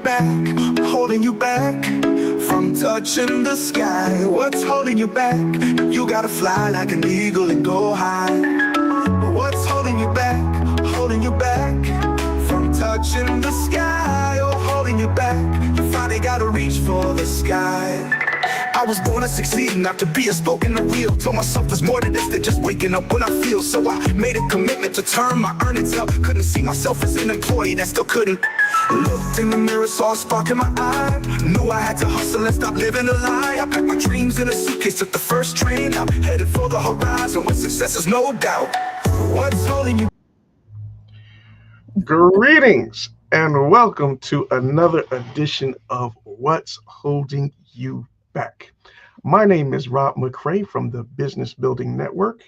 back, holding you back from touching the sky? What's holding you back? You gotta fly like an eagle and go high. What's holding you back, from touching the sky? Oh, holding you back, you finally gotta reach for the sky. I was born to succeed, not to be a spoken the real. Told myself there's more to this than just waking up when I feel. So I made a commitment to turn my earnings up. Couldn't see myself as an employee that still couldn't. Looked in the mirror, saw a spark in my eye. Knew I had to hustle and stop living a lie. I packed my dreams in a suitcase, took the first train. I'm headed for the horizon with success is no doubt. What's holding you? Greetings and welcome to another edition of What's Holding You Back. My name is Rob McCray from the Business Building Network.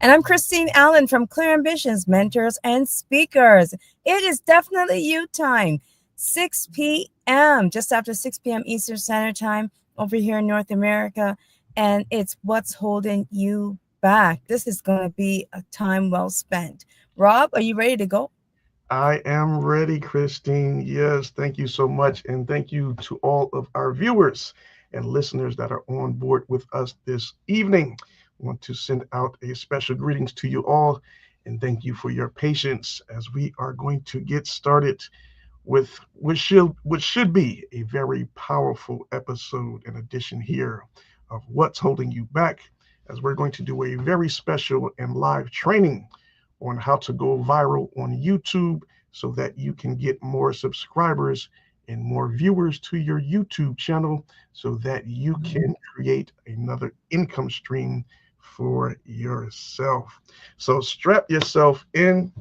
And I'm Christine Allen from Clear Ambitions, Mentors and Speakers. It is definitely you time, 6 p.m., just after 6 p.m. Eastern Standard Time over here in North America. And it's What's Holding You Back. This is going to be a time well spent. Rob, are you ready to go? I am ready, Christine. Yes, thank you so much. And thank you to all of our viewers and listeners that are on board with us this evening. I want to send out a special greetings to you all and thank you for your patience as we are going to get started with what should be a very powerful episode and edition here of What's Holding You Back, as we're going to do a very special and live training on how to go viral on YouTube so that you can get more subscribers and more viewers to your YouTube channel so that you can create another income stream for yourself. So strap yourself in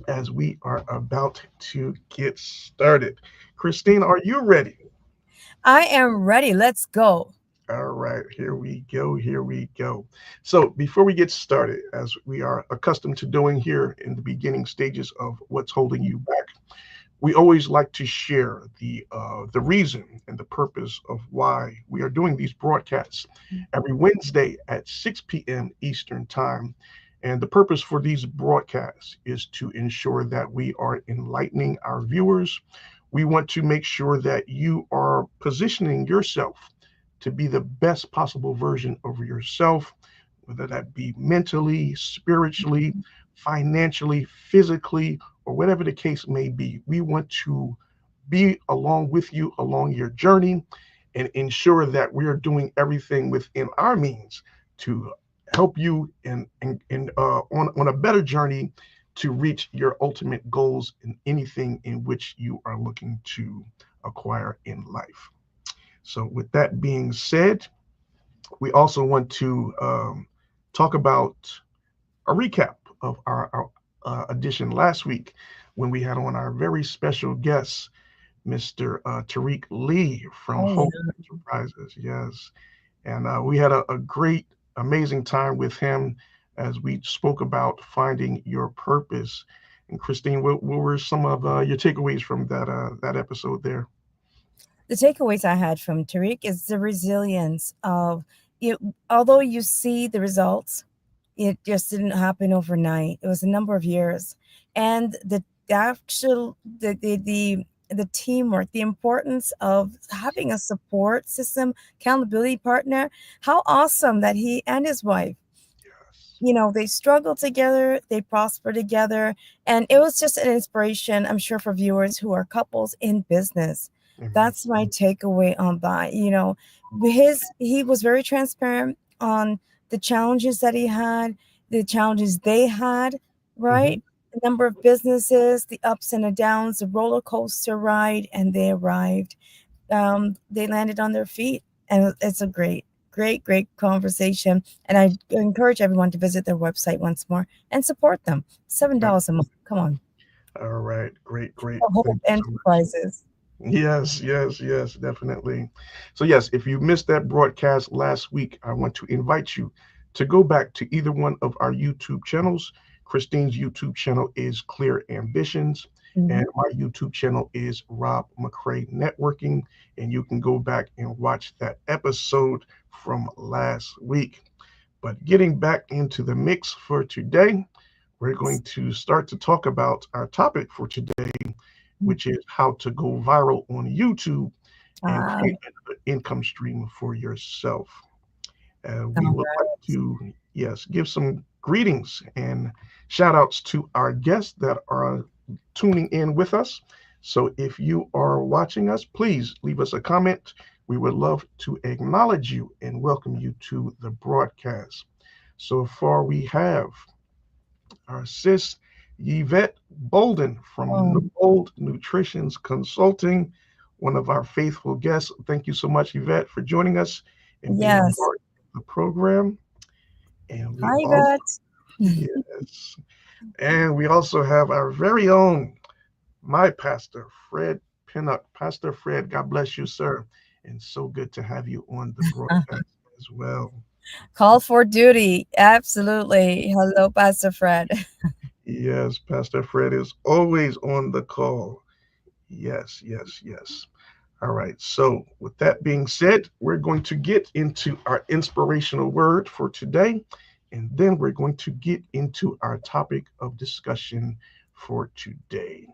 as we are about to get started. Christine, are you ready? I am ready. Let's go. All right, here we go. So before we get started, as we are accustomed to doing here in the beginning stages of What's Holding You Back, we always like to share the reason and the purpose of why we are doing these broadcasts every Wednesday at 6 p.m. Eastern Time. And the purpose for these broadcasts is to ensure that we are enlightening our viewers. We want to make sure that you are positioning yourself to be the best possible version of yourself, whether that be mentally, spiritually, financially, physically, or whatever the case may be. We want to be along with you along your journey and ensure that we are doing everything within our means to help you on a better journey to reach your ultimate goals in anything in which you are looking to acquire in life. So with that being said, we also want to talk about a recap of our edition last week when we had on our very special guest, Mr. Tariq Lee from Hope Enterprises. Yes. And we had a great, amazing time with him as we spoke about finding your purpose. And Christine, what were some of your takeaways from that episode there? The takeaways I had from Tariq is the resilience of it. Although you see the results, it just didn't happen overnight. It was a number of years, and the teamwork, the importance of having a support system, accountability partner. How awesome that he and his wife, they struggle together, they prosper together, and it was just an inspiration, I'm sure, for viewers who are couples in business. That's my takeaway on that. He was very transparent on the challenges that he had, the challenges they had, right? The number of businesses, the ups and the downs, the roller coaster ride, and they arrived. They landed on their feet, and it's a great conversation. And I encourage everyone to visit their website once more and support them. $7 a month. Come on. All right. Great. Hope Enterprises. Yes, definitely. So yes, if you missed that broadcast last week, I want to invite you to go back to either one of our YouTube channels. Christine's YouTube channel is Clear Ambitions, and my YouTube channel is Rob McCray Networking, and you can go back and watch that episode from last week. But getting back into the mix for today, we're going to start to talk about our topic for today, which is how to go viral on YouTube and Ah, create an income stream for yourself. We all would like right. to, yes, give some greetings and shout outs to our guests that are tuning in with us. So if you are watching us, please leave us a comment. We would love to acknowledge you and welcome you to the broadcast. So far, we have our sis Yvette Bolden Oh, from Bold Nutrition's Consulting, one of our faithful guests. Thank you so much, Yvette, for joining us and being a yes. part of the program. And we Hi, also, Yvette. yes, and we also have our very own, my pastor, Fred Pinnock. Pastor Fred, God bless you, sir. And so good to have you on the broadcast as well. Call for duty. Absolutely. Hello, Pastor Fred. Yes, Pastor Fred is always on the call. Yes, yes, yes. All right. So, with that being said, we're going to get into our inspirational word for today, and then we're going to get into our topic of discussion for today.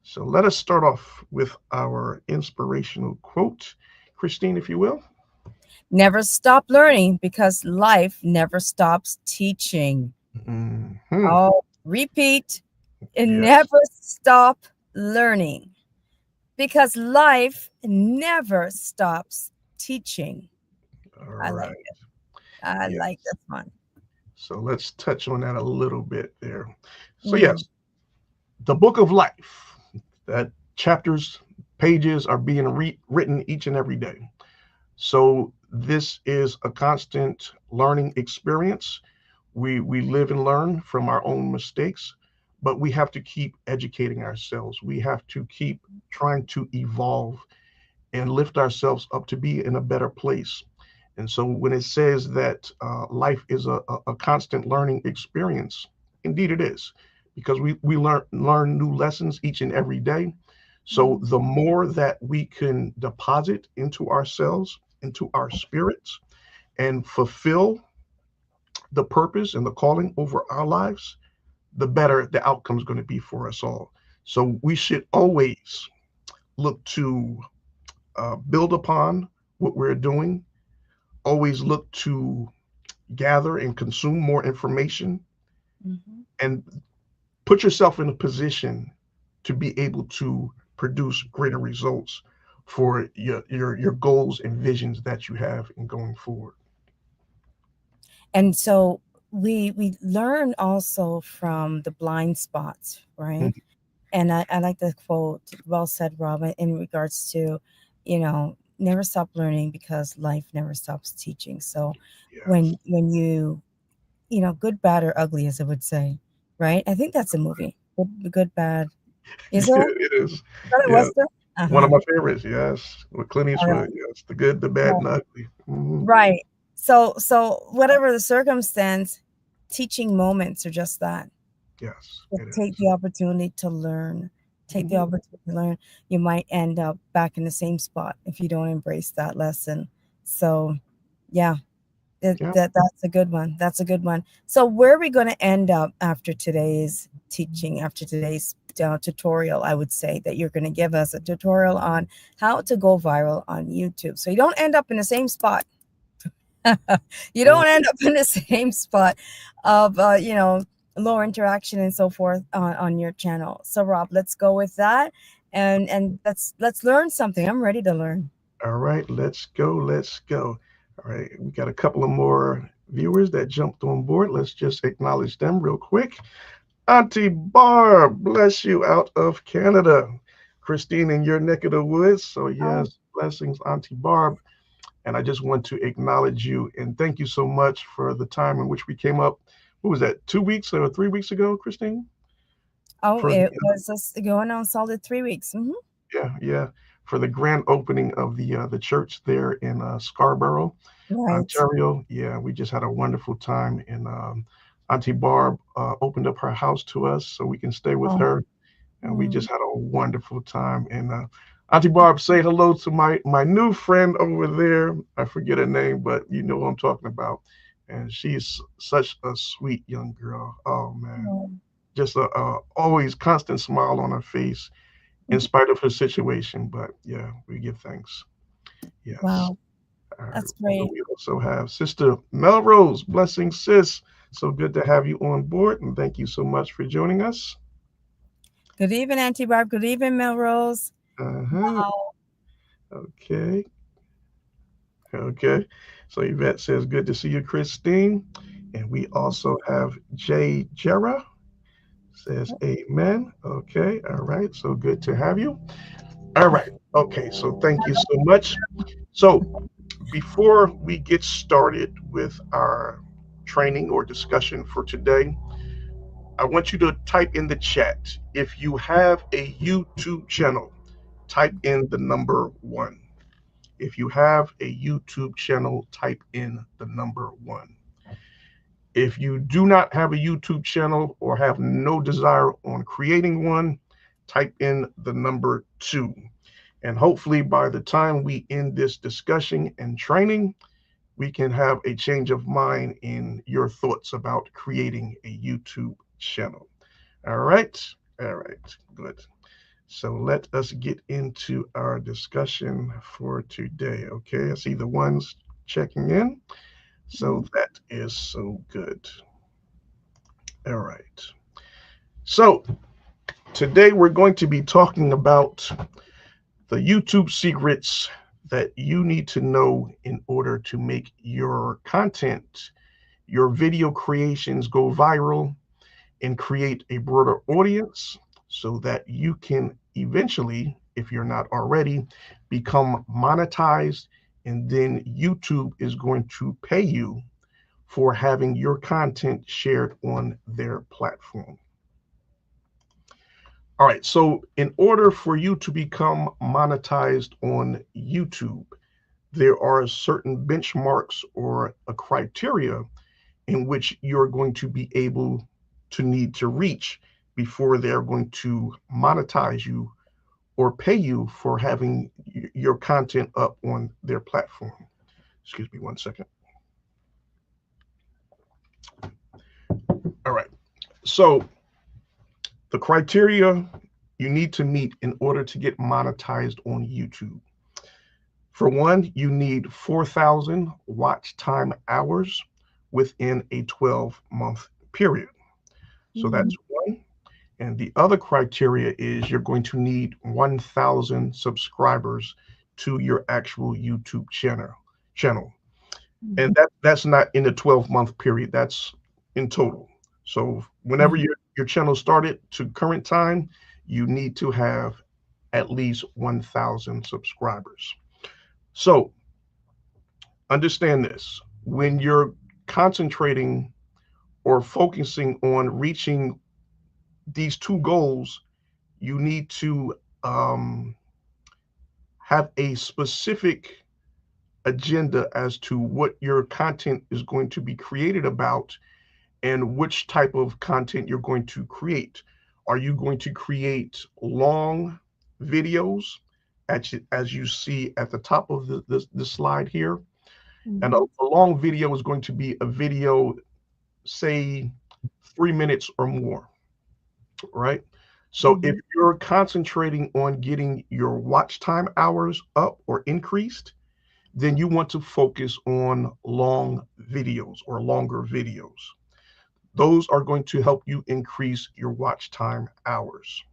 So, let us start off with our inspirational quote. Christine, if you will. Never stop learning because life never stops teaching. Hmm. Oh, repeat. And Yes. never stop learning because life never stops teaching. All I like right. it. I like Yes. this one. So, let's touch on that a little bit there. So, Mm, yes, the book of life, that chapters, pages are being written each and every day. So this is a constant learning experience. We live and learn from our own mistakes, but we have to keep educating ourselves. We have to keep trying to evolve and lift ourselves up to be in a better place. And so when it says that life is a constant learning experience, indeed it is, because we learn new lessons each and every day. So mm, the more that we can deposit into ourselves, into our spirits, and fulfill the purpose and the calling over our lives, the better the outcome is going to be for us all. So we should always look to build upon what we're doing, always look to gather and consume more information, mhm. and put yourself in a position to be able to produce greater results for your goals and visions that you have in going forward. And so we learn also from the blind spots, right? Mhm. And I like the quote, well said, Robin, in regards to, never stop learning because life never stops teaching. So Yes. when good, bad, or ugly, as I would say, right? I think that's a movie. Good, bad. Is it? Yeah, Is it is. that a Yeah, Western? one Uh-huh. of my favorites. Yes, with Clint All right. Eastwood. Yes, the good, the bad, and Right. the ugly. Hmm. Right. So whatever the circumstance, teaching moments are just that. Yes, Just it take is. the opportunity to learn. Take the Mhm. opportunity to learn. You might end up back in the same spot if you don't embrace that lesson. So, yeah, Yeah. that's a good one. That's a good one. So, where are we going to end up after today's teaching, after today's tutorial? I would say that you're going to give us a tutorial on how to go viral on YouTube. So, you don't end up in the same spot. You don't Right. end up in the same spot of lower interaction and so forth on your channel. So Rob, let's go with that, and let's learn something. I'm ready to learn. All right. Let's go. Let's go. All right. We got a couple of more viewers that jumped on board. Let's just acknowledge them real quick. Auntie Barb, bless you out of Canada. Christine in your neck of the woods. So, Oh, yes, blessings, Auntie Barb. And I just want to acknowledge you and thank you so much for the time in which we came up. What was that, 2 weeks or 3 weeks ago, Christine? oh, For the it was just going on solid 3 weeks. yeah, yeah, for the grand opening of the church there in Scarborough, Right. Ontario. Yeah, we just had a wonderful time, and Auntie Barb opened up her house to us so we can stay with Oh, her, and we mm, just had a wonderful time. And Auntie Barb, say hello to my new friend over there. I forget her name, but you know who I'm talking about. And she's such a sweet young girl. Oh man, oh, just a always constant smile on her face. in spite of her situation. But yeah, we give thanks. Yes. Wow, All right. that's great. We also have Sister Melrose. Blessings, sis. So good to have you on board, and thank you so much for joining us. Good evening, Auntie Barb. Good evening, Melrose. Uh-huh. Wow. Okay. Okay. So Yvette says, good to see you, Christine. And we also have Jay Jera says, amen. Okay. All right. So good to have you. All right. Okay. So thank you so much. So before we get started with our training or discussion for today, I want you to type in the chat. If you have a YouTube channel, type in the number one. If you have a YouTube channel, type in the number one. If you do not have a YouTube channel or have no desire on creating one, type in the number two. And hopefully, by the time we end this discussion and training, we can have a change of mind in your thoughts about creating a YouTube channel. All right. All right. Good. So let us get into our discussion for today. Okay. I see the ones checking in. So that is so good. All right. So today we're going to be talking about the YouTube secrets that you need to know in order to make your content, your video creations go viral and create a broader audience so that you can eventually, if you're not already, become monetized. And then YouTube is going to pay you for having your content shared on their platform. All right, so in order for you to become monetized on YouTube, there are certain benchmarks or a criteria in which you're going to be able to need to reach before they're going to monetize you or pay you for having your content up on their platform. Excuse me one second. All right. So the criteria you need to meet in order to get monetized on YouTube. For one, you need 4,000 watch time hours within a 12-month period. So that's one. And the other criteria is you're going to need 1,000 subscribers to your actual YouTube channel. And that's not in a 12-month period. That's in total. So whenever your channel started to current time, you need to have at least 1,000 subscribers. So understand this. When you're concentrating or focusing on reaching these two goals, you need to have a specific agenda as to what your content is going to be created about and which type of content you're going to create. Are you going to create long videos as you see at the top of the slide here? And a long video is going to be a video, say 3 minutes or more, right? So if you're concentrating on getting your watch time hours up or increased, then you want to focus on long videos or longer videos. Those are going to help you increase your watch time hours.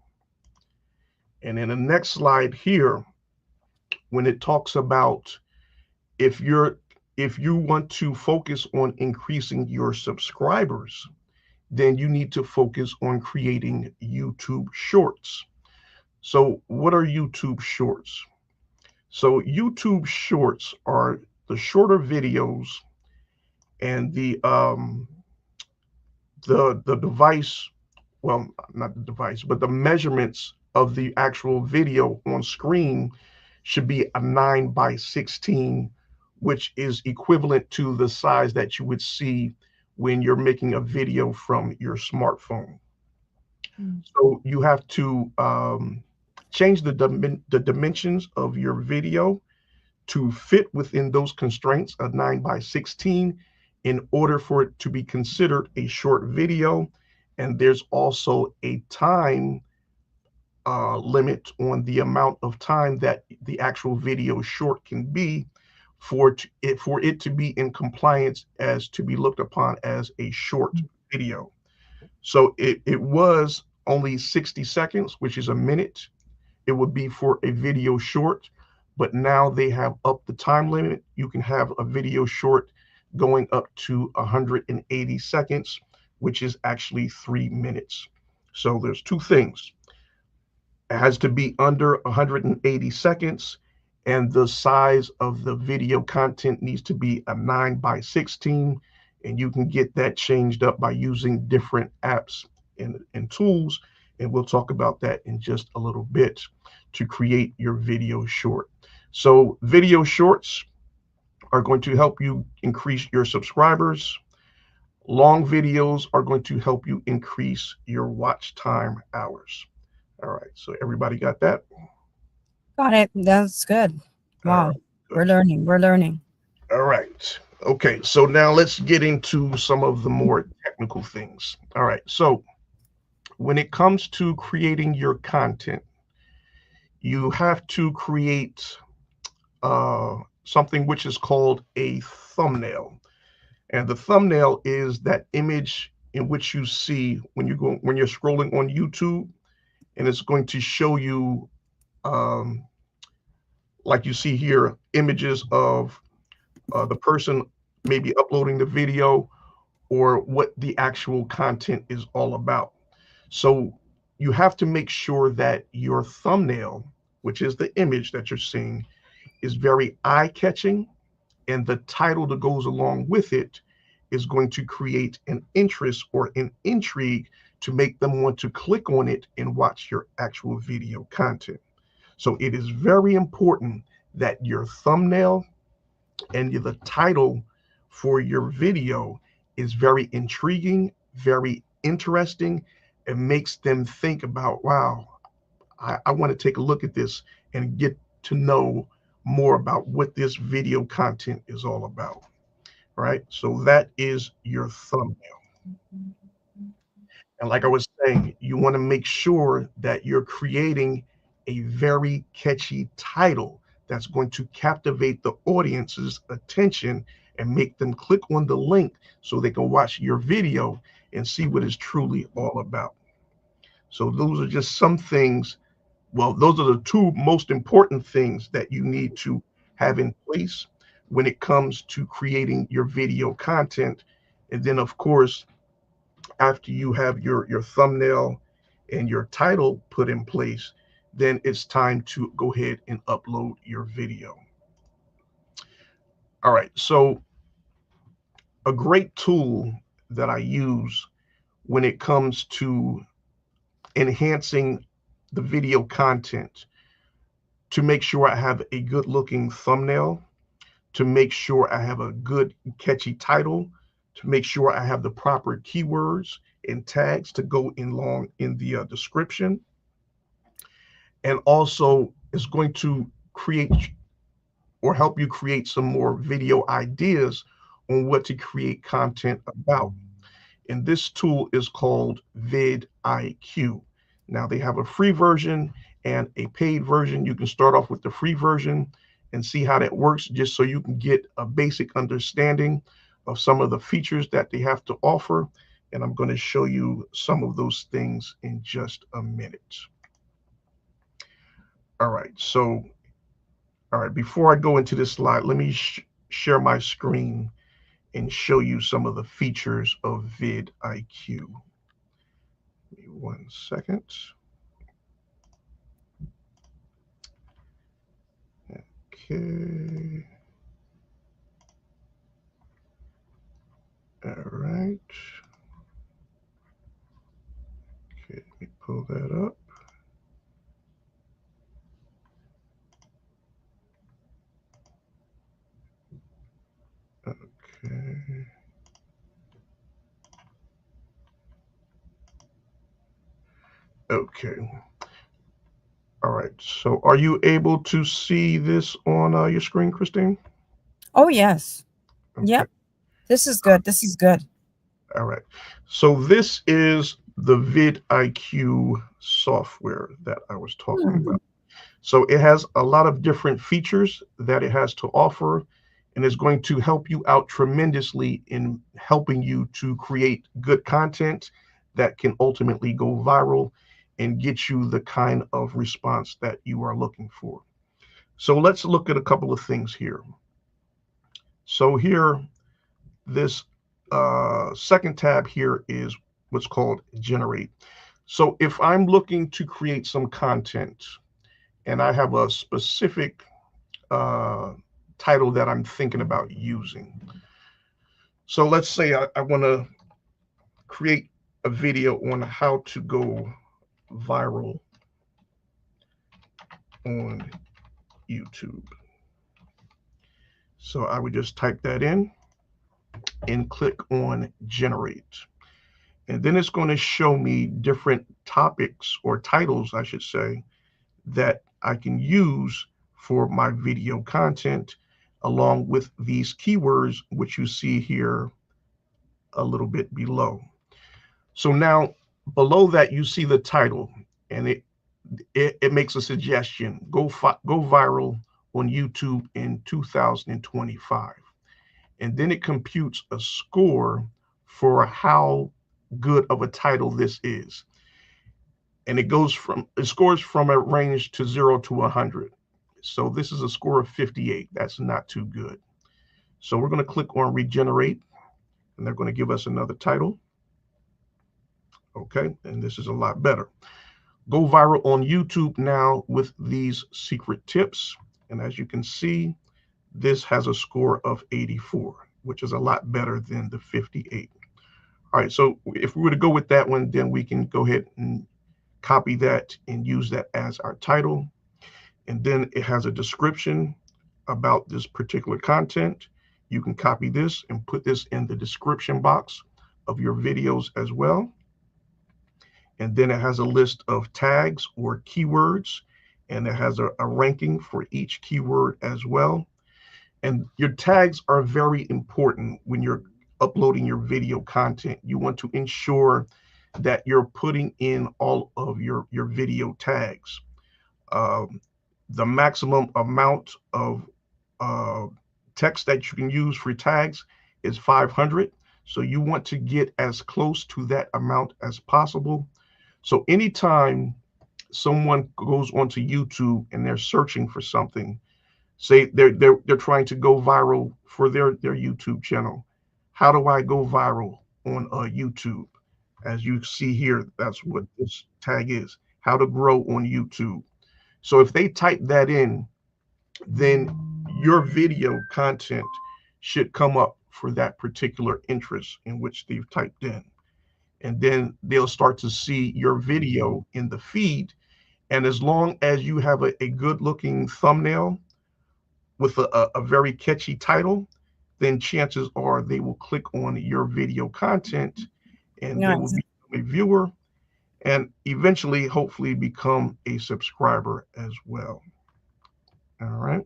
And in the next slide here, when it talks about if you want to focus on increasing your subscribers, then you need to focus on creating YouTube Shorts. So what are YouTube Shorts? So YouTube Shorts are the shorter videos, and the device, well, not the device, but the measurements of the actual video on screen should be a 9:16, which is equivalent to the size that you would see when you're making a video from your smartphone. So you have to change the dimensions of your video to fit within those constraints of 9:16 in order for it to be considered a short video. And there's also a time limit on the amount of time that the actual video short can be for it to be in compliance as to be looked upon as a short video. So it was only 60 seconds, which is a minute. It would be for a video short, but now they have up the time limit. You can have a video short going up to 180 seconds, which is actually 3 minutes. So there's two things. It has to be under 180 seconds, and the size of the video content needs to be a 9:16. And you can get that changed up by using different apps and tools. And we'll talk about that in just a little bit to create your video short. So video shorts are going to help you increase your subscribers. Long videos are going to help you increase your watch time hours. All right, so everybody got that? Got it. That's good. All Wow. right, We're learning. We're learning. all right. Okay, so now let's get into some of the more technical things. All right, so when it comes to creating your content, you have to create something which is called a thumbnail. And the thumbnail is that image in which you see when you're scrolling on YouTube, and it's going to show you, like you see here, images of the person maybe uploading the video or what the actual content is all about. So you have to make sure that your thumbnail, which is the image that you're seeing, is very eye-catching, and the title that goes along with it is going to create an interest or an intrigue to make them want to click on it and watch your actual video content. So it is very important that your thumbnail and the title for your video is very intriguing, very interesting, and makes them think about, wow, I want to take a look at this and get to know more about what this video content is all about. Right? So that is your thumbnail. And like I was saying, you want to make sure that you're creating a very catchy title that's going to captivate the audience's attention and make them click on the link so they can watch your video and see what it's truly all about. So those are just some things. Well, those are the two most important things that you need to have in place when it comes to creating your video content. And then, of course, after you have your thumbnail and your title put in place, then it's time to go ahead and upload your video. All right, so a great tool that I use when it comes to enhancing the video content to make sure I have a good looking thumbnail, to make sure I have a good catchy title, to make sure I have the proper keywords and tags to go in the description, and also is going to create or help you create some more video ideas on what to create content about. And this tool is called vidIQ. Now they have a free version and a paid version. You can start off with the free version and see how that works, just so you can get a basic understanding of some of the features that they have to offer. And I'm going to show you some of those things in just a minute. All right, so, before I go into this slide, let me share my screen and show you some of the features of vidIQ. Give me 1 second. Okay. All right. Okay, let me pull that up. Okay. Okay. All right. So are you able to see this on your screen, Christine? Oh, yes. Okay. Yep. This is good. This is good. All right. So this is the vidIQ software that I was talking Hmm. about. So it has a lot of different features that it has to offer, and is going to help you out tremendously in helping you to create good content that can ultimately go viral and get you the kind of response that you are looking for. So let's look at a couple of things here. So here, this second tab here is what's called generate. So if I'm looking to create some content and I have a specific uh, title that I'm thinking about using. So let's say I want to create a video on how to go viral on YouTube. So I would just type that in and click on generate. And then it's going to show me different topics or titles, I should say, that I can use for my video content, along with these keywords, which you see here a little bit below. So now below that, you see the title, and it makes a suggestion: go viral on YouTube in 2025. And then it computes a score for how good of a title this is. And it scores from a range to 0 to 100. So this is a score of 58. That's not too good. So we're going to click on regenerate, and they're going to give us another title. Okay, and this is a lot better. Go viral on YouTube now with these secret tips. And as you can see, this has a score of 84, which is a lot better than the 58. All right, so if we were to go with that one, then we can go ahead and copy that and use that as our title. And then it has a description about this particular content. You can copy this and put this in the description box of your videos as well. And then it has a list of tags or keywords, and it has a ranking for each keyword as well. And your tags are very important when you're uploading your video content. You want to ensure that you're putting in all of your video tags. The maximum amount of text that you can use for tags is 500. So you want to get as close to that amount as possible. So anytime someone goes onto YouTube and they're searching for something, say they're trying to go viral for their YouTube channel. How do I go viral on YouTube? As you see here, that's what this tag is: how to grow on YouTube. So if they type that in, then your video content should come up for that particular interest in which they've typed in. And then they'll start to see your video in the feed. And as long as you have a good looking thumbnail with a very catchy title, then chances are they will click on your video content and they will Nice. become a viewer and eventually, hopefully, become a subscriber as well. All right.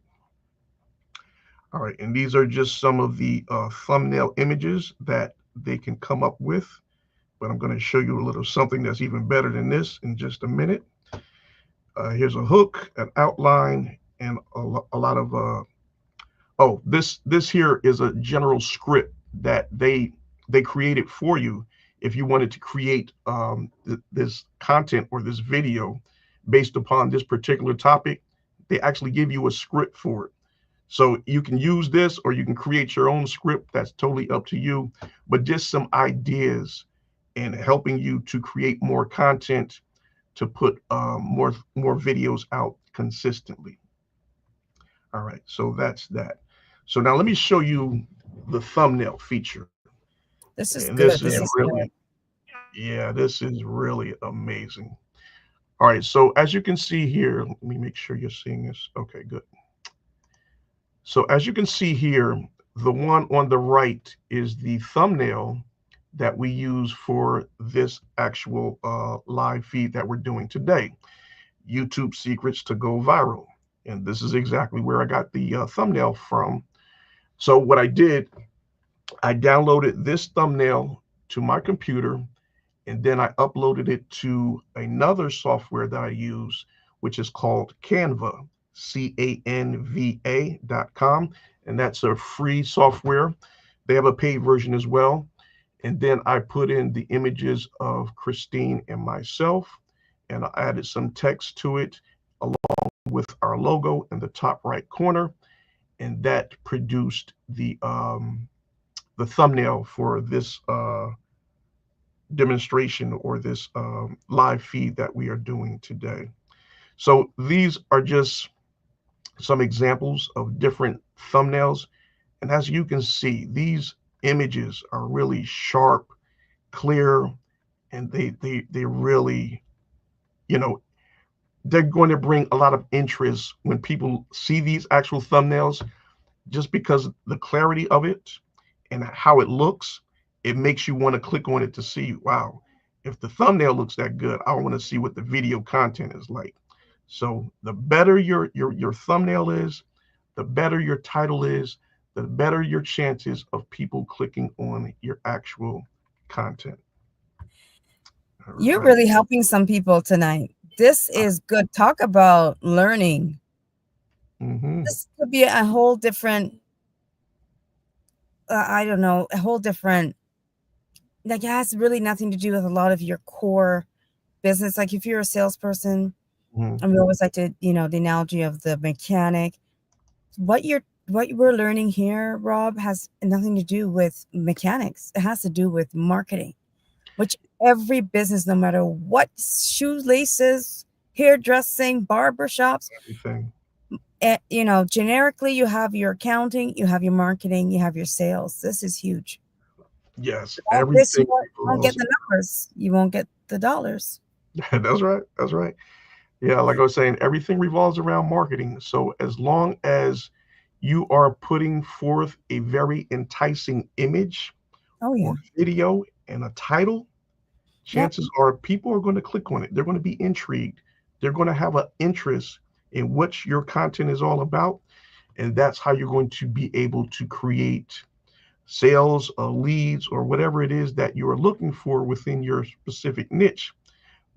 All right. And these are just some of the thumbnail images that they can come up with. But I'm going to show you a little something that's even better than this in just a minute. Here's a hook, an outline, and a lot of this here is a general script that they created for you if you wanted to create this content or this video based upon this particular topic. They actually give you a script for it. So you can use this or you can create your own script. That's totally up to you. But just some ideas in helping you to create more content, to put more videos out consistently. All right, so that's that. So now let me show you the thumbnail feature. This is And good. this This is is good. really, yeah, this is really amazing. All right, so as you can see here, let me make sure you're seeing this. Okay, good. So as you can see here, the one on the right is the thumbnail that we use for this actual live feed that we're doing today, YouTube Secrets to Go Viral. And this is exactly where I got the thumbnail from. So what I did, I downloaded this thumbnail to my computer and then I uploaded it to another software that I use, which is called Canva, Canva.com, and that's a free software. They have a paid version as well. And then I put in the images of Christine and myself, and I added some text to it along with our logo in the top right corner, and that produced the thumbnail for this demonstration or this live feed that we are doing today. So these are just some examples of different thumbnails. And as you can see, these images are really sharp, clear, and they really, you know, they're going to bring a lot of interest when people see these actual thumbnails, just because the clarity of it and how it looks, it makes you want to click on it to see, wow, if the thumbnail looks that good, I want to see what the video content is like. So the better your thumbnail is, the better your title is, the better your chances of people clicking on your actual content. All You're right. really helping some people tonight. This is good. Talk about learning. Mm-hmm. This could be a whole different, I don't know, a whole different, like it has really nothing to do with a lot of your core business. Like if you're a salesperson, Mm-hmm. and we always like to, the analogy of the mechanic. What we're learning here, Rob, has nothing to do with mechanics. It has to do with marketing, which every business, no matter what, shoelaces, hairdressing, barbershops, Everything. generically, you have your accounting, you have your marketing, you have your sales. This is huge. Yes, Without this, everything you won't get revolves. the numbers. You won't get the dollars. That's right. That's right. Yeah, like I was saying, everything revolves around marketing. So as long as you are putting forth a very enticing image Oh or yeah. video and a title, Yep. chances are people are going to click on it. They're going to be intrigued. They're going to have an interest in what your content is all about. And that's how you're going to be able to create sales or leads or whatever it is that you are looking for within your specific niche.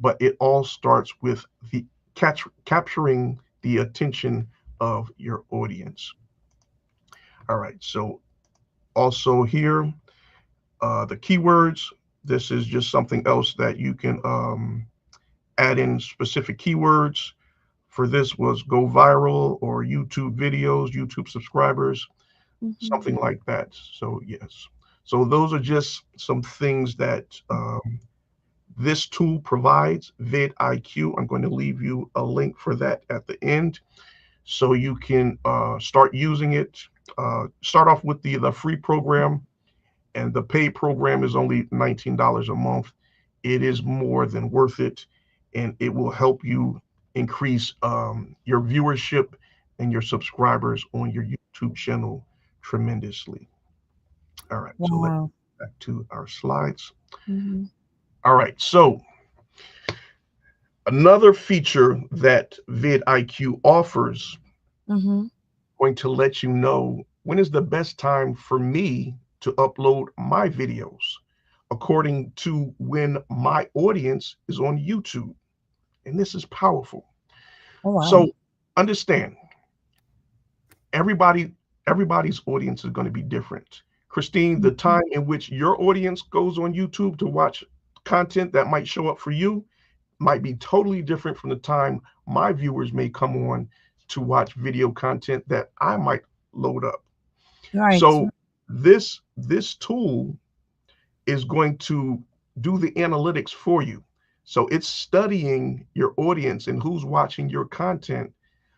But it all starts with the capturing the attention of your audience. All right. So also here, the keywords. This is just something else that you can add in specific keywords. For this was go viral or YouTube videos, YouTube subscribers, Mhm. something like that. So yes. So those are just some things that this tool provides, vidIQ. I'm going to leave you a link for that at the end, so you can start using it. Start off with the free program, and the paid program is only $19 a month. It is more than worth it, and it will help you increase your viewership and your subscribers on your YouTube channel tremendously. All right, so let's Wow. go back to our slides. Mhm. All right, so another feature that vidIQ offers, Mhm. going to let you know when is the best time for me to upload my videos according to when my audience is on YouTube. And this is powerful. Oh wow. So understand, everybody everybody's audience is going to be different. Christine, the Mhm. time in which your audience goes on YouTube to watch content that might show up for you might be totally different from the time my viewers may come on to watch video content that I might load up. Right. So this tool is going to do the analytics for you. So it's studying your audience and who's watching your content,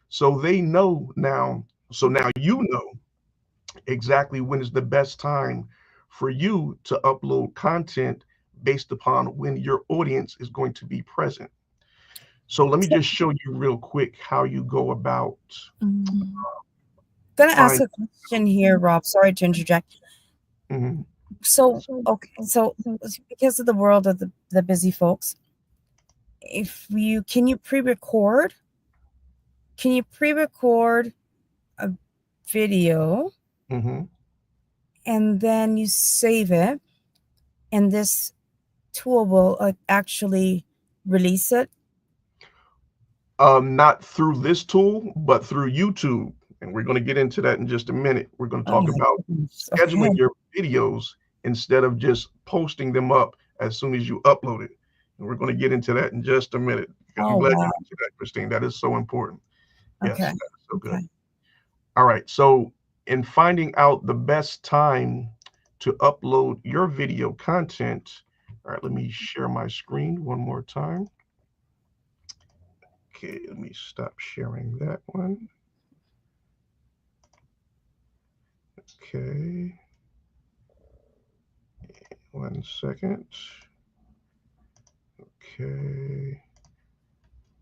so they know now. So now you know exactly when is the best time for you to upload content based upon when your audience is going to be present. So let me So, just show you real quick how you go about mm, gonna ask find. a question here, Rob. Sorry to interject. Mhm. So, okay, so because of the world of the busy folks, if you can you pre-record? Can you pre-record a video Mhm. and then you save it, and this tool will actually release it? Not through this tool, but through YouTube. And we're going to get into that in just a minute. We're going to Oh talk my about goodness. scheduling Okay. your videos instead of just posting them up as soon as you upload it. And we're going to get into that in just a minute. I'm Oh glad you wow. mentioned that, Christine. That is so important. Yes, Okay. that is so good. Okay. All right. So, in finding out the best time to upload your video content, all right, let me share my screen one more time. Okay, let me stop sharing that one. Okay, 1 second. Okay,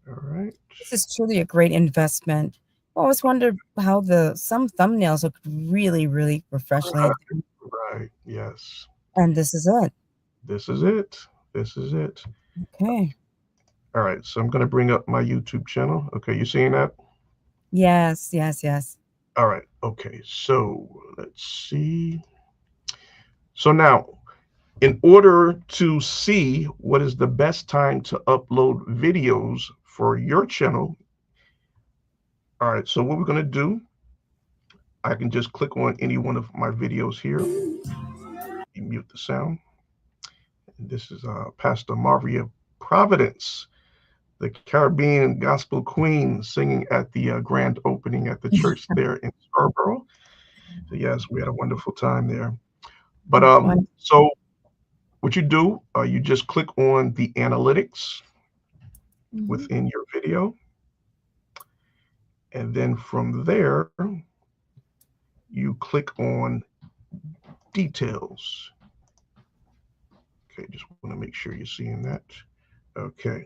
all right. This is truly a great investment. I always wondered how some thumbnails look really, really professionally, Right, yes. and this is it. This is it. This is it. Okay. All right, so I'm going to bring up my YouTube channel. Okay, you seeing that? Yes, yes, yes. All right, okay, so let's see. So now, in order to see what is the best time to upload videos for your channel, all right, so what we're going to do, I can just click on any one of my videos here. You mute the sound. This is Pastor Marvia Providence, the Caribbean gospel queen, singing at the grand opening at the church there in Scarborough. So yes, we had a wonderful time there. But One. so what you do, you just click on the analytics Mhm. within your video, and then from there, you click on details. Okay, just want to make sure you're seeing that. Okay,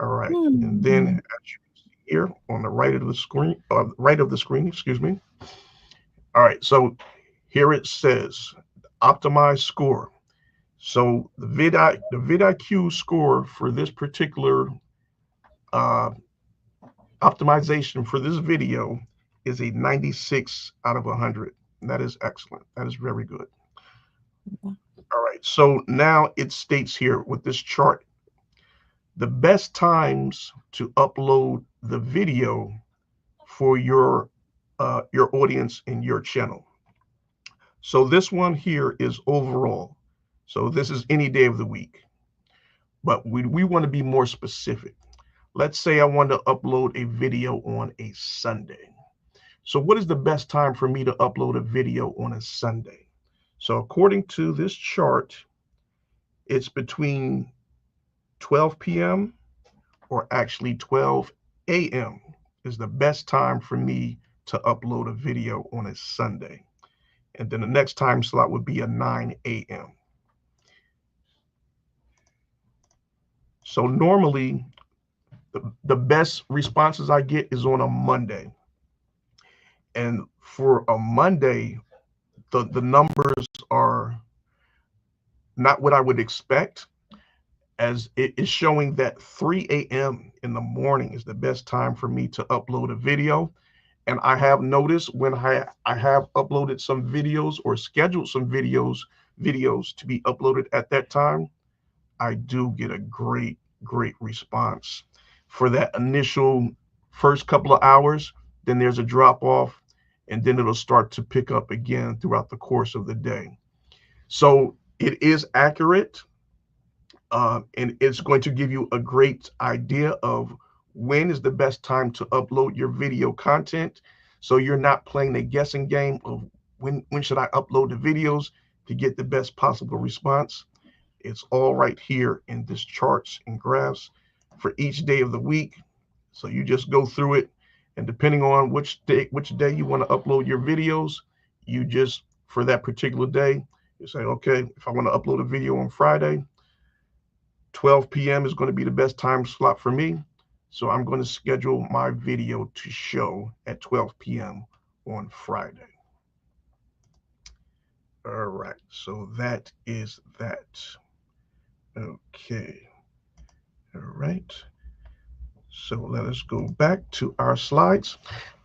all right, and then Hmm. as you can see here on the right of the screen, excuse me. All right, so here it says optimize score. So the vidIQ score for this particular uh, optimization for this video is a 96 out of 100. And that is excellent. That is very good. All right. So now it states here with this chart the best times to upload the video for your audience in your channel. So this one here is overall. So this is any day of the week, but we want to be more specific. Let's say I want to upload a video on a Sunday. So what is the best time for me to upload a video on a Sunday? So according to this chart, it's between 12 p.m. or actually 12 a.m. is the best time for me to upload a video on a Sunday. And then the next time slot would be a 9 a.m. So normally the best responses I get is on a Monday. And for a Monday, the numbers are not what I would expect, as it is showing that 3 a.m. in the morning is the best time for me to upload a video. And I have noticed when I have uploaded some videos or scheduled some videos to be uploaded at that time, I do get a great response for that initial first couple of hours. Then there's a drop off, and then it'll start to pick up again throughout the course of the day. So it is accurate, and it's going to give you a great idea of when is the best time to upload your video content. So you're not playing a guessing game of when should I upload the videos to get the best possible response. It's all right here in this charts and graphs for each day of the week. So you just go through it, and depending on which day you want to upload your videos, you just for that particular day, you say, okay, if I want to upload a video on Friday, 12 p.m. is going to be the best time slot for me. So I'm going to schedule my video to show at 12 p.m. on Friday. All right, so that is that. Okay. All right. So let us go back to our slides.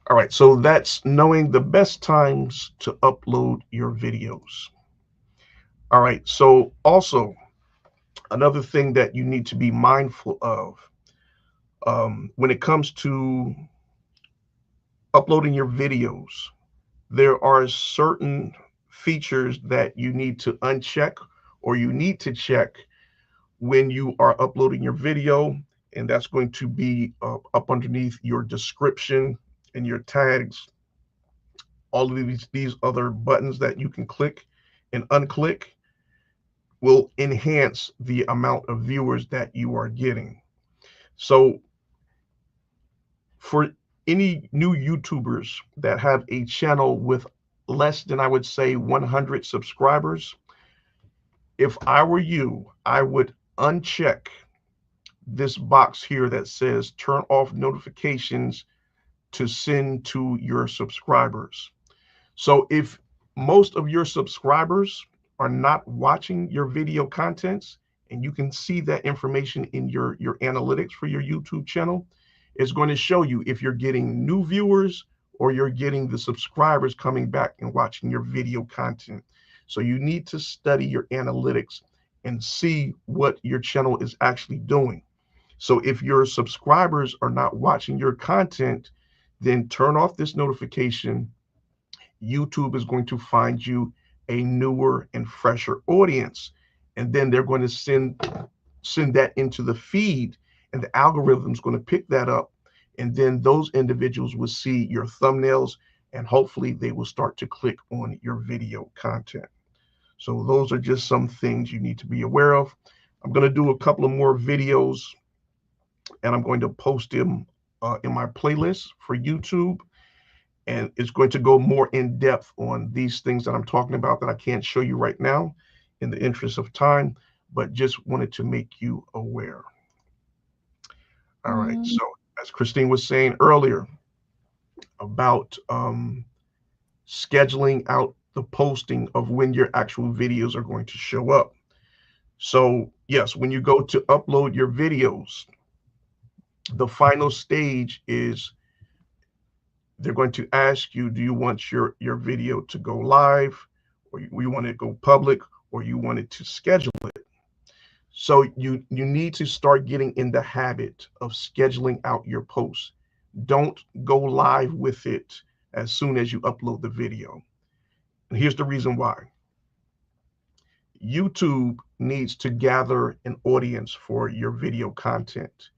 All right, so that's knowing the best times to upload your videos. All right, so also, Another thing that you need to be mindful of when it comes to uploading your videos, there are certain features that you need to uncheck or you need to check when you are uploading your video. And that's going to be up underneath your description and your tags, all of these other buttons that you can click and unclick will enhance the amount of viewers that you are getting. So for any new YouTubers that have a channel with less than, I would say, 100 subscribers, if I were you, I would uncheck this box here that says turn off notifications to send to your subscribers. So if most of your subscribers are not watching your video contents, and you can see that information in your analytics for your YouTube channel, it's going to show you if you're getting new viewers or you're getting the subscribers coming back and watching your video content. So you need to study your analytics and see what your channel is actually doing. So if your subscribers are not watching your content, then turn off this notification. YouTube is going to find you a newer and fresher audience, and then they're going to send that into the feed, and the algorithm is going to pick that up, and then those individuals will see your thumbnails, and hopefully they will start to click on your video content. So those are just some things you need to be aware of. I'm going to do a couple of more videos, and I'm going to post them in my playlist for YouTube. And it's going to go more in depth on these things that I'm talking about that I can't show you right now in the interest of time, but just wanted to make you aware. All right. So as Christine was saying earlier about scheduling out the posting of when your actual videos are going to show up. So yes, when you go to upload your videos, the final stage is they're going to ask you, do you want your video to go live, or you want it to go public, or you want it to schedule it? So you need to start getting in the habit of scheduling out your posts. Don't go live with it as soon as you upload the video. And here's the reason why. YouTube needs to gather an audience for your video content.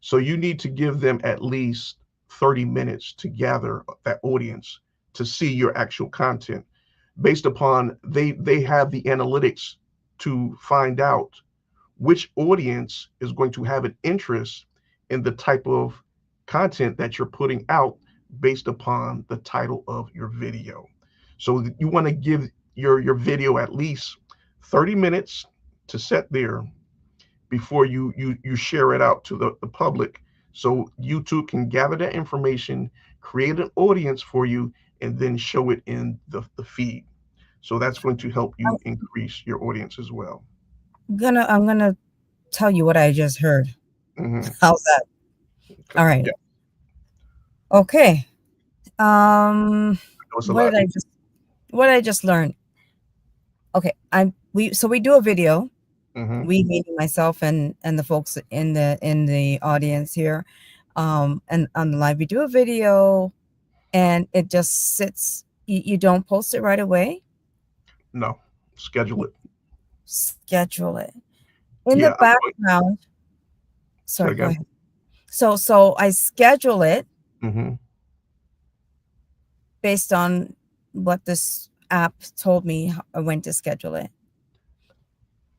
So you need to give them at least 30 minutes to gather that audience to see your actual content. Based upon they have the analytics to find out which audience is going to have an interest in the type of content that you're putting out based upon the title of your video. So you want to give your video at least 30 minutes to set there before you share it out to the public. So YouTube can gather that information, create an audience for you, and then show it in the feed. So that's going to help you increase your audience as well. I'm gonna tell you what I just heard. Mm-hmm. How's that? Okay. All right. Yeah. Okay. What did I just learn? Okay, we do a video. Mm-hmm. We, meaning myself and the folks in the audience here, and on the live, we do a video, and it just sits. You don't post it right away. No, schedule it. Schedule it in the background. Sorry, go ahead. So I schedule it based on what this app told me when to schedule it.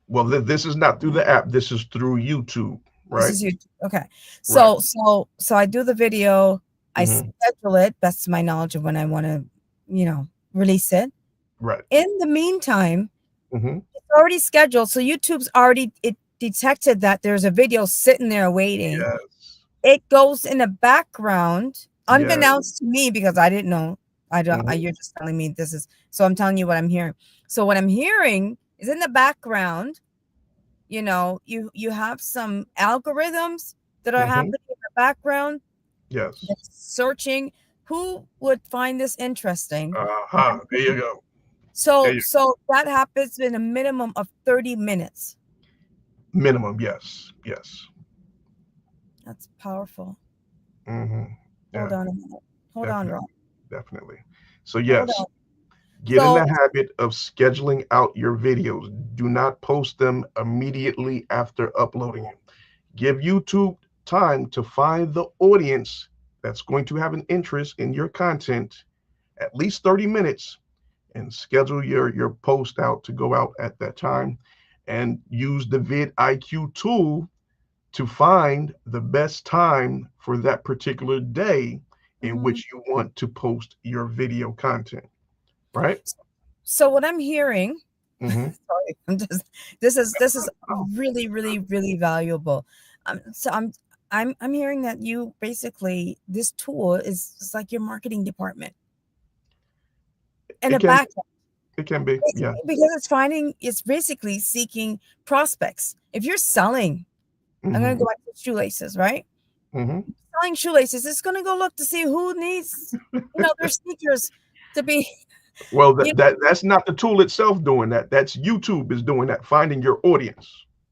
Well, this is not through the app. This is through YouTube, right? This is YouTube. Okay. So I do the video. I schedule it best to my knowledge of when I want to, release it. Right. In the meantime, it's already scheduled. So YouTube's already detected that there's a video sitting there waiting. Yes. It goes in the background, unbeknownst to me, because I didn't know. You're just telling me this is. So I'm telling you what I'm hearing. So what I'm hearing is in the background, you have some algorithms that are happening in the background. Yes. Searching who would find this interesting. There you go. So that happens in a minimum of 30 minutes. Minimum, yes, yes. That's powerful. Hmm. Hold Yeah, on a minute. Hold on, definitely, Rob. definitely. So Hold yes, on. get in the So, habit of scheduling out your videos. Do not post them immediately after uploading them. Give YouTube time to find the audience that's going to have an interest in your content, at least 30 minutes, and schedule your post out to go out at that time, and use the vidIQ tool to find the best time for that particular day in mhm. which you want to post your video content, right? So what I'm hearing, Mm-hmm. sorry, this is Oh, really, really, really valuable. I'm hearing that you basically this tool is like your marketing department and it a can back it can be, yeah. because it's basically seeking prospects. If you're selling, I'm gonna Mm-hmm. go back to shoelaces, right? Mm-hmm. Selling shoelaces, it's gonna go look to see who needs, their sneakers to be, Well, you know, that's not the tool itself doing that. That's YouTube is doing that, finding your audience.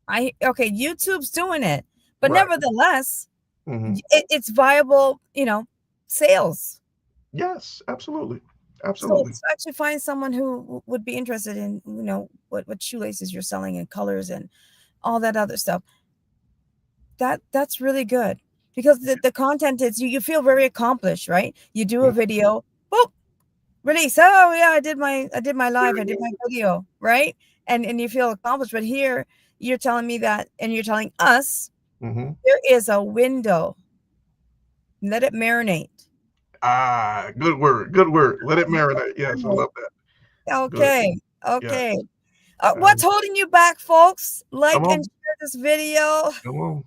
okay, YouTube's doing it, but Right. nevertheless, Mm-hmm. it's viable, sales. Yes, absolutely. So Absolutely. to actually find someone who would be interested in, what shoelaces you're selling and colors and all that other stuff. That's really good because the content is you feel very accomplished, right? You do a Mhm. video, boop, release. Oh yeah, I did my live, I did my video, right? And you feel accomplished. But here you're telling me that, and you're telling us Mhm. there is a window. Let it marinate. Ah, good word. Good word. Let it marinate. Yes, I love that. Good. Okay, Yes. okay. Uh, What's holding you back, folks? come Like and on. share this video. Come on.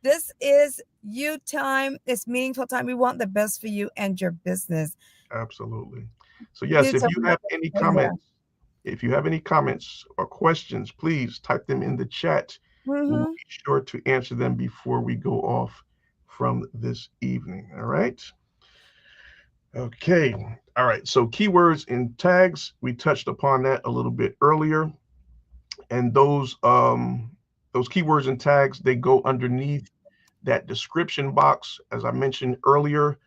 This is you time. It's meaningful time. We want the best for you and your business. Absolutely. So yes, It's if a you have wonderful any day here. comments, if you have any comments or questions, please type them in the chat. We will Mm-hmm. be sure to answer them before we go off from this evening. All right. Okay. All right. So keywords and tags, we touched upon that a little bit earlier. And those keywords and tags, they go underneath that description box. As I mentioned earlier,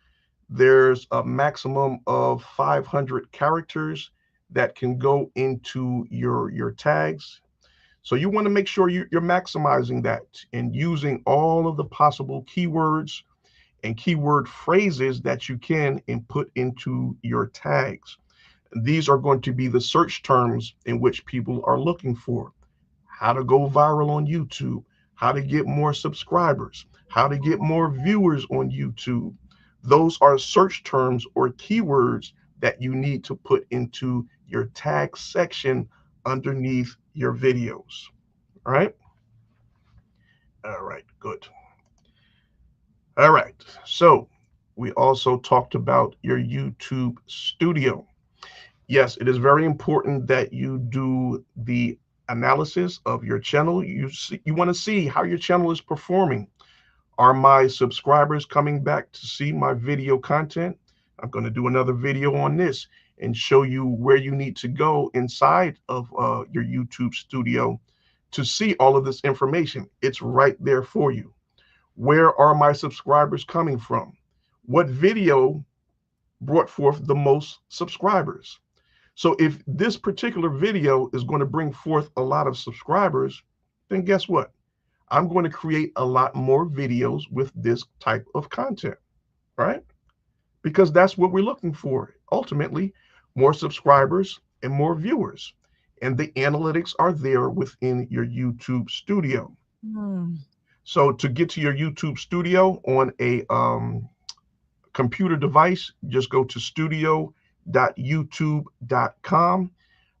there's a maximum of 500 characters that can go into your tags. So you want to make sure you're maximizing that and using all of the possible keywords and keyword phrases that you can input into your tags. These are going to be the search terms in which people are looking for: how to go viral on YouTube, how to get more subscribers, how to get more viewers on YouTube. Those are search terms or keywords that you need to put into your tag section underneath your videos. All right. All right. Good. All right. So we also talked about your YouTube studio. Yes, it is very important that you do the analysis of your channel. You want to see how your channel is performing. Are my subscribers coming back to see my video content? I'm going to do another video on this and show you where you need to go inside of your YouTube studio to see all of this information. It's right there for you. Where are my subscribers coming from? What video brought forth the most subscribers? So if this particular video is going to bring forth a lot of subscribers, then guess what? I'm going to create a lot more videos with this type of content, right? Because that's what we're looking for. Ultimately, more subscribers and more viewers. And the analytics are there within your YouTube studio. Hmm. So to get to your YouTube studio on a computer device, just go to studio.youtube.com.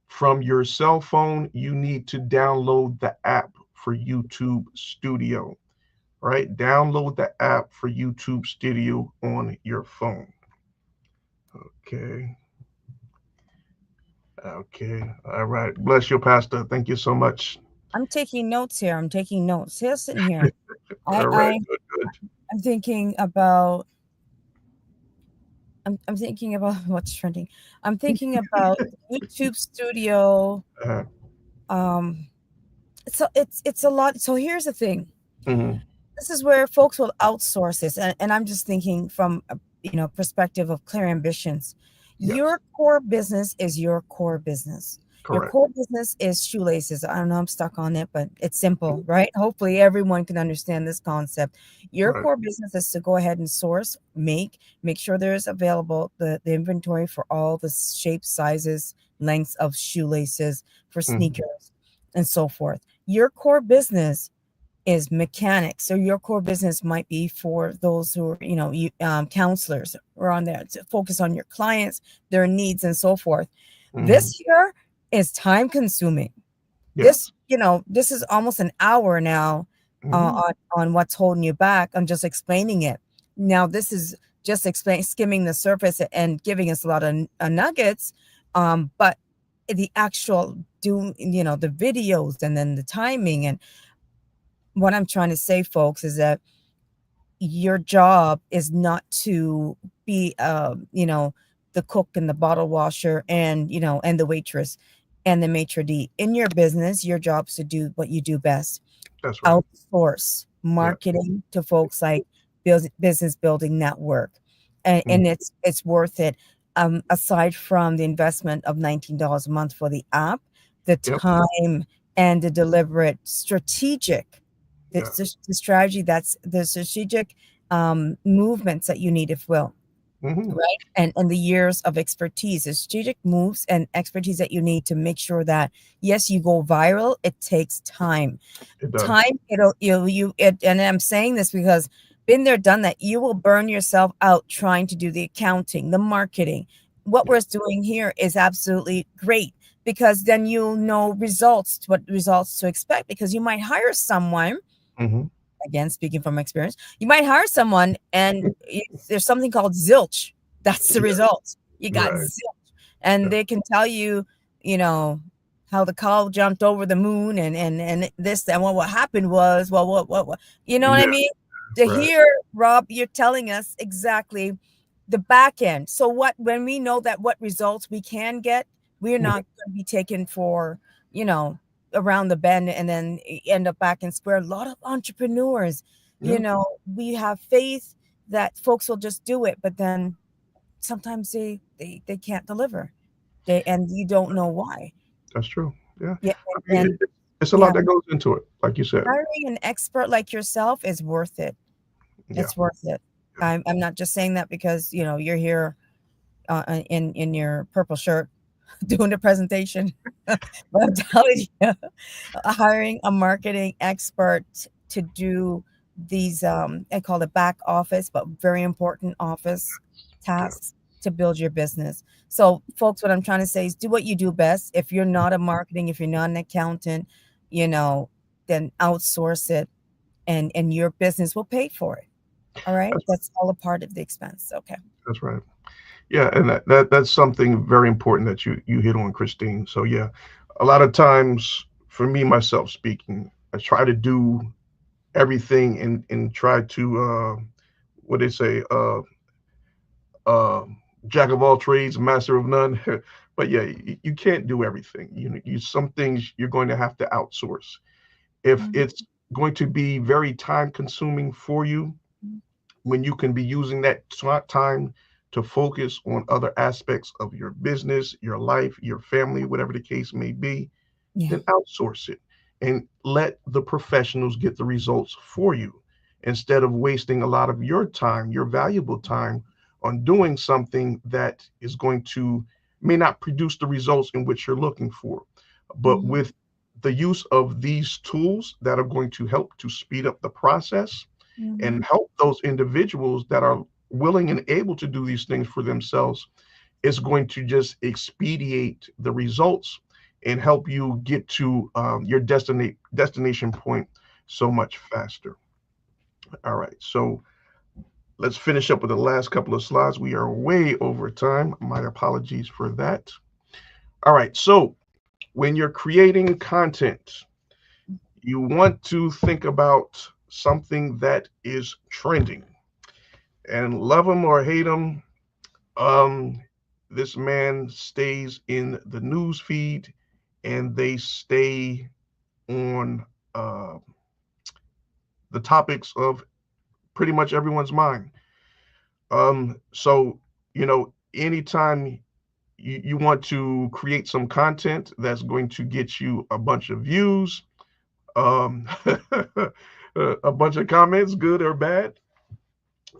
From your cell phone, you need to download the app for YouTube Studio. Right? Download the app for YouTube Studio on your phone. Okay. Okay. All right. Bless you, Pastor. Thank you so much. I'm taking notes here. I'm taking notes. Here, sitting here. I, All right. I Good, good. I'm thinking about. I'm thinking about what's trending. I'm thinking about YouTube Studio. Uh, Um, So it's a lot. So here's the thing. Hmm. This is where folks will outsource this, and I'm just thinking from a perspective of clear ambitions. Yes, Your core business is your core business. Your correct. core business is shoelaces. I don't know, I'm stuck on it, but it's simple, right? Hopefully everyone can understand this concept. Your Right. core business is to go ahead and source, make sure there's available the inventory for all the shapes, sizes, lengths of shoelaces for Hmm. sneakers and so forth. Your core business is mechanics. So your core business might be for those who are, counselors or on there to focus on your clients, their needs, and so forth. Hmm. This here is time consuming. This, Yes. this is almost an hour now Hmm. on what's holding you back. I'm just explaining it. Now, this is just skimming the surface and giving us a lot of nuggets. But the actual the videos and then the timing and what I'm trying to say, folks, is that your job is not to be, the cook and the bottle washer and, and the waitress and the maitre d'. In your business, your job is to do what you do best. That's right. Outsource Yeah. marketing to folks like business building network. And Mhm. it's worth it. Aside from the investment of $19 a month for the app, the Yep. time and the deliberate strategic Yeah. the strategy that's the strategic movements that you need, if will, Hmm. right? And the years of expertise, the strategic moves and expertise that you need to make sure that yes, you go viral. It takes time. It does. Time, and I'm saying this because been there, done that. You will burn yourself out trying to do the accounting, the marketing. What Yeah. we're doing here is absolutely great because then you'll know what results to expect, because you might hire someone, Hmm. again speaking from experience, you might hire someone and there's something called zilch. That's the Yeah. result. You got Right. zilch, and Yeah. they can tell you, you know how the cow jumped over the moon and this and what happened was, well, what you know what I Yeah. mean. To Right. hear, Rob, you're telling us exactly the back end. So what, when we know that what results we can get, we're Yeah. not going to be taken for, you know around the bend and then end up back in square. A lot of entrepreneurs, Yeah. we have faith that folks will just do it, but then sometimes they can't deliver. And you don't know why. That's true. Yeah. Yeah, I mean, and it's a yeah, lot that goes into it, like you said. hiring an expert like yourself is worth it. Yeah. It's worth it. Yeah. I'm not just saying that because you're here in your purple shirt doing the presentation. But I'm telling you, hiring a marketing expert to do these, I call it back office, but very important office Yeah. tasks to build your business. So, folks, what I'm trying to say is do what you do best. If you're not a marketing, if you're not an accountant, you know, then outsource it, and your business will pay for it. All right. That's That's all a part of the expense. Okay. that's right. Yeah, and that's something very important that you hit on, Christine. So yeah, a lot of times for me myself speaking, I try to do everything and try to what they say uh jack of all trades, master of none. But yeah, you can't do everything. Some things you're going to have to outsource. If Mhm. it's going to be very time consuming for you, when you can be using that time to focus on other aspects of your business, your life, your family, whatever the case may be, Yeah. then outsource it and let the professionals get the results for you instead of wasting a lot of your time, your valuable time, on doing something that is going to may not produce the results in which you're looking for. But Mhm. with the use of these tools that are going to help to speed up the process and Mhm. help those individuals that are willing and able to do these things for themselves, is going to just expedite the results and help you get to your destination point so much faster. All right, so let's finish up with the last couple of slides. We are way over time. My apologies for that. All right, so when you're creating content, you want to think about something that is trending. And love them or hate them, um, this man stays in the news feed and they stay on the topics of pretty much everyone's mind. So, anytime you want to create some content that's going to get you a bunch of views, um, a bunch of comments, good or bad,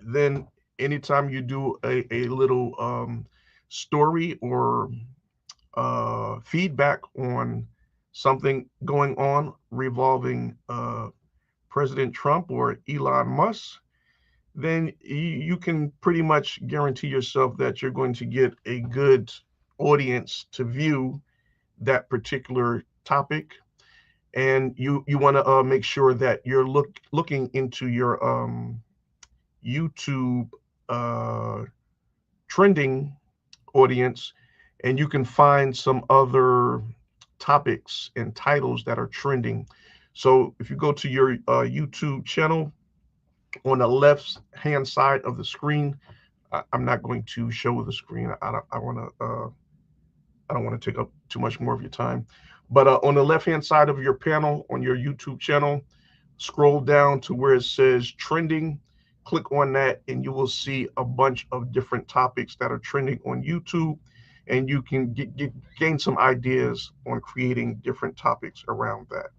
then anytime you do a little story or feedback on something going on revolving President Trump or Elon Musk, then you can pretty much guarantee yourself that you're going to get a good audience to view that particular topic. And you want to make sure that you're looking into your YouTube uh, trending audience, and you can find some other topics and titles that are trending. So if you go to your YouTube channel, on the left hand side of the screen, I'm not going to show the screen. I don't want to take up too much more of your time. But on the left hand side of your panel on your YouTube channel, scroll down to where it says trending. Click on that, and you will see a bunch of different topics that are trending on YouTube, and you can gain some ideas on creating different topics around that.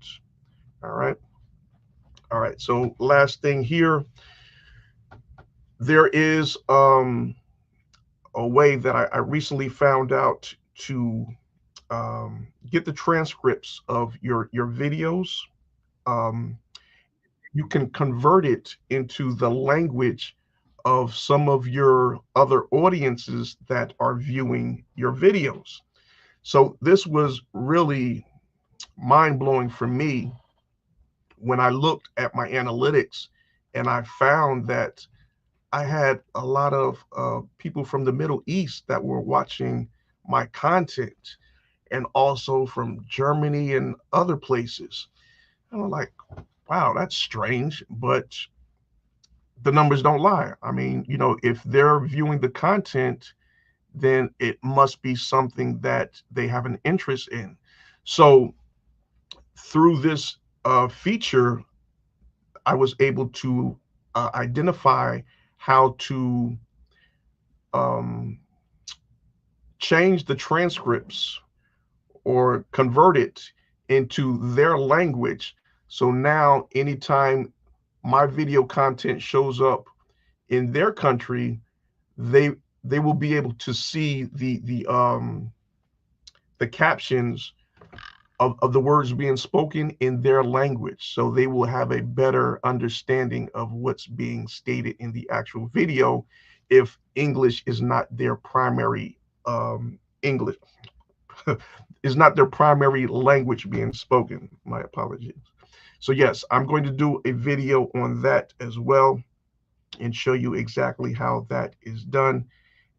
All right. All right. So last thing here, there is a way that I recently found out to get the transcripts of your videos. Um, you can convert it into the language of some of your other audiences that are viewing your videos. So this was really mind blowing for me when I looked at my analytics and I found that I had a lot of people from the Middle East that were watching my content, and also from Germany and other places. And I'm like, wow, that's strange, but the numbers don't lie. I mean, if they're viewing the content, then it must be something that they have an interest in. So through this feature, I was able to identify how to um, change the transcripts or convert it into their language. So now, anytime my video content shows up in their country, they will be able to see the captions of the words being spoken in their language. So they will have a better understanding of what's being stated in the actual video if English is not their primary English is not their primary language being spoken. My apologies. So yes, I'm going to do a video on that as well and show you exactly how that is done.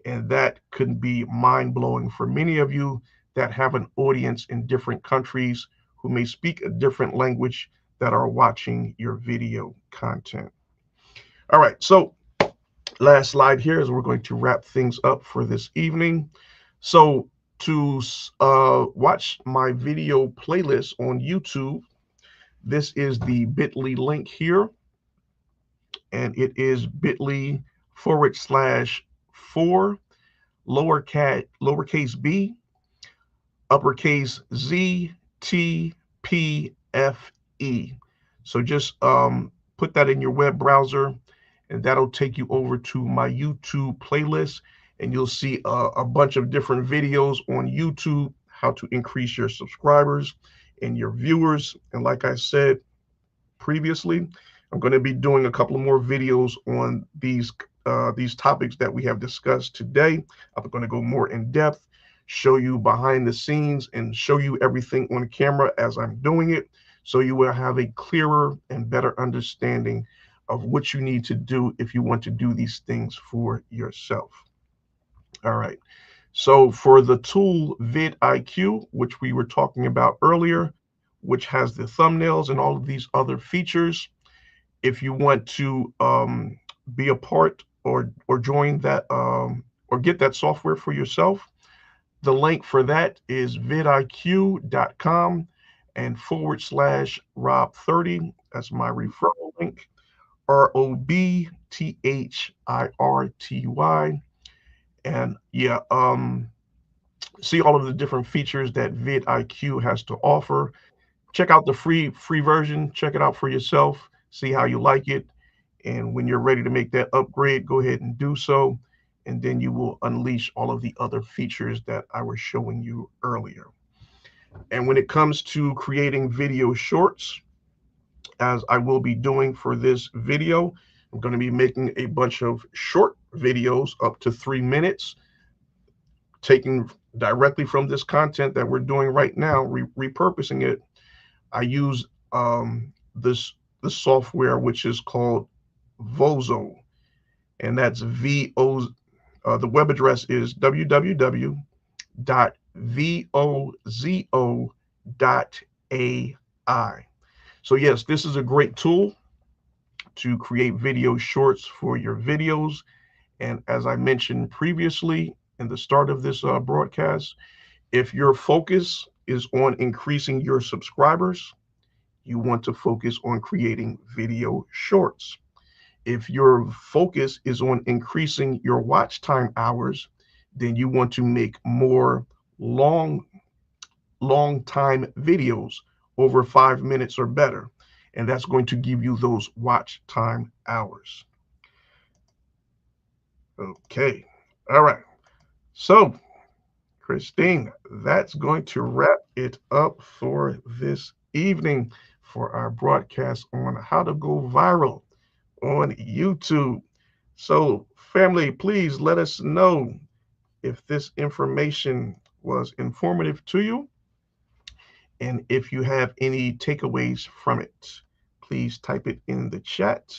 And that could be mind-blowing for many of you that have an audience in different countries who may speak a different language that are watching your video content. All right, so last slide here is we're going to wrap things up for this evening. So to watch my video playlist on YouTube, this is the bit.ly link here, and it is bit.ly /4 lowercase b uppercase Z T P F E. So just put that in your web browser, and that'll take you over to my YouTube playlist, and you'll see a bunch of different videos on YouTube, how to increase your subscribers and your viewers. And like I said previously, I'm going to be doing a couple of more videos on these topics that we have discussed today. I'm going to go more in depth, show you behind the scenes, and show you everything on camera as I'm doing it, so you will have a clearer and better understanding of what you need to do if you want to do these things for yourself. All right. So for the tool vidIQ, which we were talking about earlier, which has the thumbnails and all of these other features, if you want to be a part or join that or get that software for yourself, the link for that is vidiq.com, and /Rob30. That's my referral link. ROBTHIRTY. And yeah, see all of the different features that vidIQ has to offer. Check out the free version. Check it out for yourself. See how you like it. And when you're ready to make that upgrade, go ahead and do so. And then you will unleash all of the other features that I was showing you earlier. And when it comes to creating video shorts, as I will be doing for this video, I'm going to be making a bunch of short videos up to 3 minutes, taking directly from this content that we're doing right now, repurposing it. I use this software, which is called Vozo, and that's VO. The web address is www.vozo.ai. So yes, this is a great tool to create video shorts for your videos. And as I mentioned previously in the start of this broadcast, if your focus is on increasing your subscribers, you want to focus on creating video shorts. If your focus is on increasing your watch time hours, then you want to make more long time videos over 5 minutes or better. And that's going to give you those watch time hours. Okay. All right. So, Christine, that's going to wrap it up for this evening for our broadcast on how to go viral on YouTube. So, family, please let us know if this information was informative to you. And if you have any takeaways from it, please type it in the chat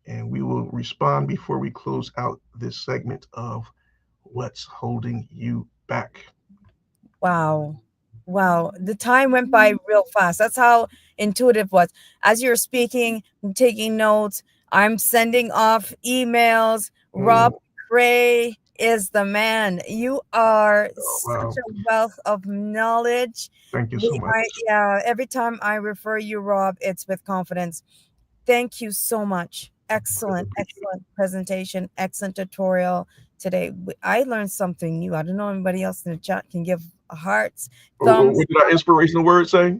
and we will respond before we close out this segment of What's Holding You Back. Wow. Wow. The time went by real fast. That's how intuitive it was. As you're speaking, I'm taking notes. I'm sending off emails. Rob Gray is the man. You are such a wealth of knowledge. Thank you so much. Every time I refer you, Rob, it's with confidence. Thank you so much. Excellent presentation. Excellent tutorial today. I learned something new. I don't know if anybody else in the chat can give hearts, thumbs. What did our inspirational word say?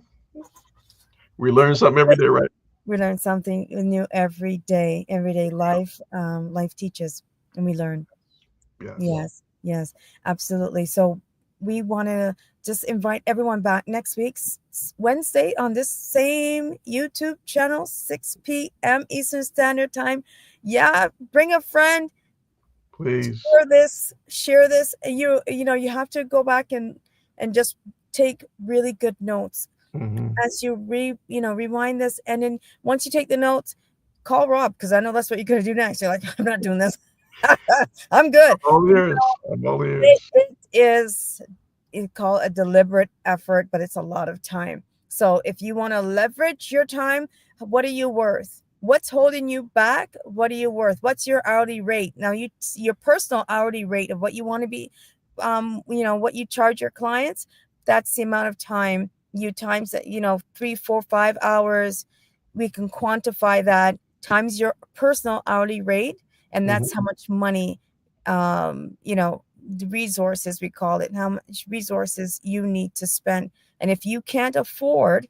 We learn something every day, right? We learn something new every day. Every day life teaches and we learn. Yes, absolutely. So we want to just invite everyone back next week, Wednesday, on this same YouTube channel, 6 p.m. Eastern Standard Time. Yeah, bring a friend. Please share this. You know, you have to go back and just take really good notes as you rewind this. And then once you take the notes, call Rob, because I know that's what you're going to do next. You're like, I'm not doing this. I'm good. I'm all ears. It is, you call it a deliberate effort, but it's a lot of time. So if you want to leverage your time, what are you worth? What's holding you back? What are you worth? What's your hourly rate? Now, your personal hourly rate of what you want to be, what you charge your clients, that's the amount of time you times that, 3, 4, 5 hours. We can quantify that times your personal hourly rate. And that's how much money, the resources, we call it, how much resources you need to spend. And if you can't afford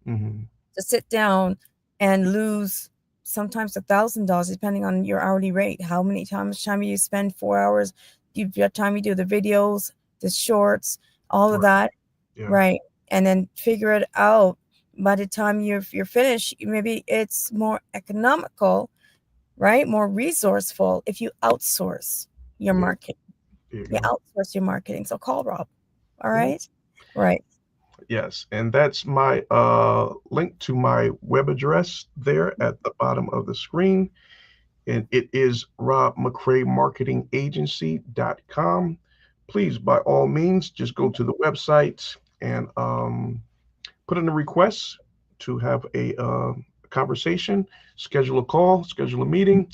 to sit down and lose sometimes $1,000, depending on your hourly rate, how much time you spend, 4 hours, your time you do the videos, the shorts, all of that, right? And then figure it out. By the time you're finished, maybe it's more economical, right? More resourceful if you outsource your marketing. You outsource your marketing. So call Rob. All right. Right. Yes. And that's my link to my web address there at the bottom of the screen. And it is robmccraemarketingagency.com. Please, by all means, just go to the website and put in a request to have a conversation, schedule a call, schedule a meeting,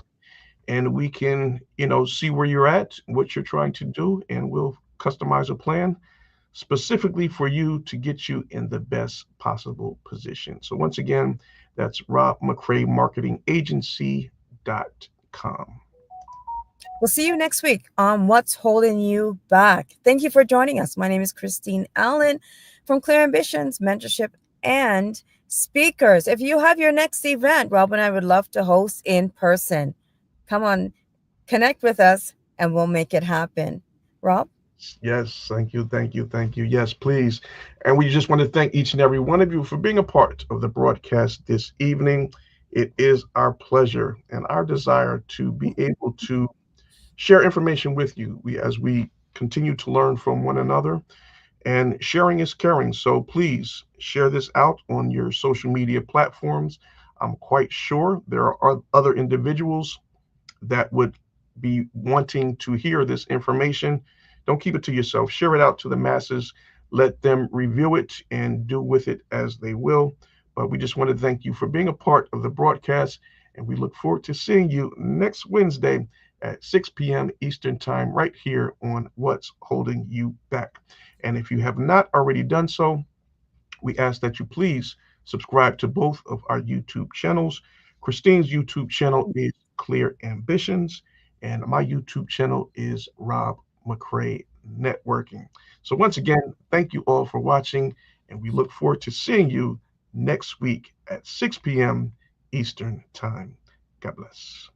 and we can, see where you're at, what you're trying to do, and we'll customize a plan specifically for you to get you in the best possible position. So once again, that's robmccraemarketingagency.com. We'll see you next week on What's Holding You Back. Thank you for joining us. My name is Christine Allen from Clear Ambitions, Mentorship, and Speakers. If you have your next event, Rob and I would love to host in person. Come on, connect with us, and we'll make it happen. Rob? Yes, thank you, thank you, thank you. Yes, please. And we just want to thank each and every one of you for being a part of the broadcast this evening. It is our pleasure and our desire to be able to share information with you as we continue to learn from one another. And sharing is caring. So please share this out on your social media platforms. I'm quite sure there are other individuals that would be wanting to hear this information. Don't keep it to yourself. Share it out to the masses. Let them review it and do with it as they will. But we just want to thank you for being a part of the broadcast. And we look forward to seeing you next Wednesday at 6 p.m. Eastern Time, right here on What's Holding You Back. And if you have not already done so, we ask that you please subscribe to both of our YouTube channels. Christine's YouTube channel is Clear Ambitions, and my YouTube channel is Rob McCrae Networking. So once again, thank you all for watching, and we look forward to seeing you next week at 6 p.m. Eastern Time. God bless.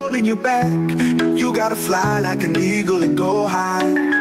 Holding you back, you gotta fly like an eagle and go high.